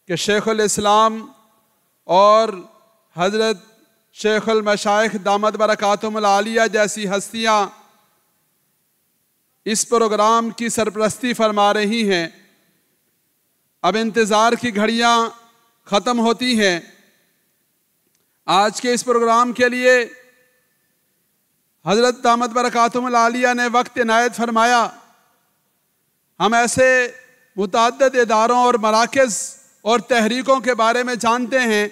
کہ شیخ الاسلام اور حضرت شیخ المشائخ دامت برکاتہم العالیہ جیسی ہستیاں اس پروگرام کی سرپرستی فرما رہی ہیں۔ اب انتظار کی گھڑیاں ختم ہوتی ہیں۔ آج کے اس پروگرام کے لیے حضرت دامت برکاتہم العالیہ نے وقت عنایت فرمایا۔ ہم ایسے متعدد اداروں اور مراکز اور تحریکوں کے بارے میں جانتے ہیں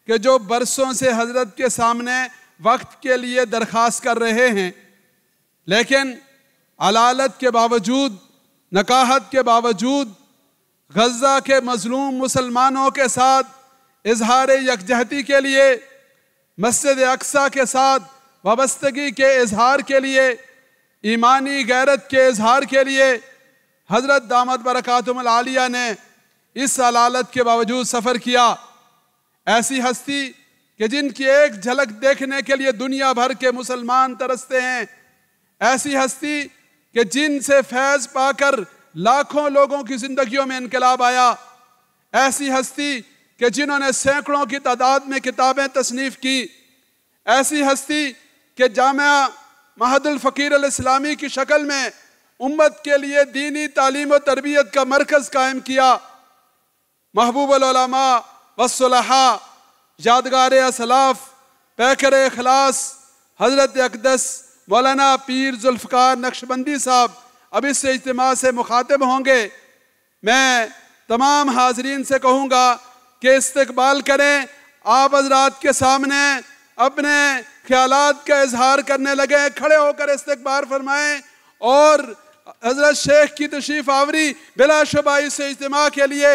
کہ جو برسوں سے حضرت کے سامنے وقت کے لیے درخواست کر رہے ہیں، لیکن علالت کے باوجود، نکاحت کے باوجود غزہ کے مظلوم مسلمانوں کے ساتھ اظہار یکجہتی کے لیے، مسجد اقصیٰ کے ساتھ وابستگی کے اظہار کے لیے، ایمانی غیرت کے اظہار کے لیے حضرت دامت برکاتہم العالیہ نے اس علالت کے باوجود سفر کیا۔ ایسی ہستی کہ جن کی ایک جھلک دیکھنے کے لیے دنیا بھر کے مسلمان ترستے ہیں، ایسی ہستی کہ جن سے فیض پا کر لاکھوں لوگوں کی زندگیوں میں انقلاب آیا، ایسی ہستی کہ جنہوں نے سینکڑوں کی تعداد میں کتابیں تصنیف کی، ایسی ہستی کہ جامعہ معہد الفقیر الاسلامی کی شکل میں امت کے لیے دینی تعلیم و تربیت کا مرکز قائم کیا، محبوب العلماء والصلحاء، یادگار اسلاف، پیکر اخلاص حضرت اقدس مولانا پیر ذوالفقار نقشبندی صاحب اب اس اجتماع سے مخاطب ہوں گے۔ میں تمام حاضرین سے کہوں گا کہ استقبال کریں، آپ حضرات کے سامنے اپنے خیالات کا اظہار کرنے لگیں، کھڑے ہو کر استقبال فرمائیں، اور حضرت شیخ کی تشریف آوری بلا شبہ اس اجتماع کے لیے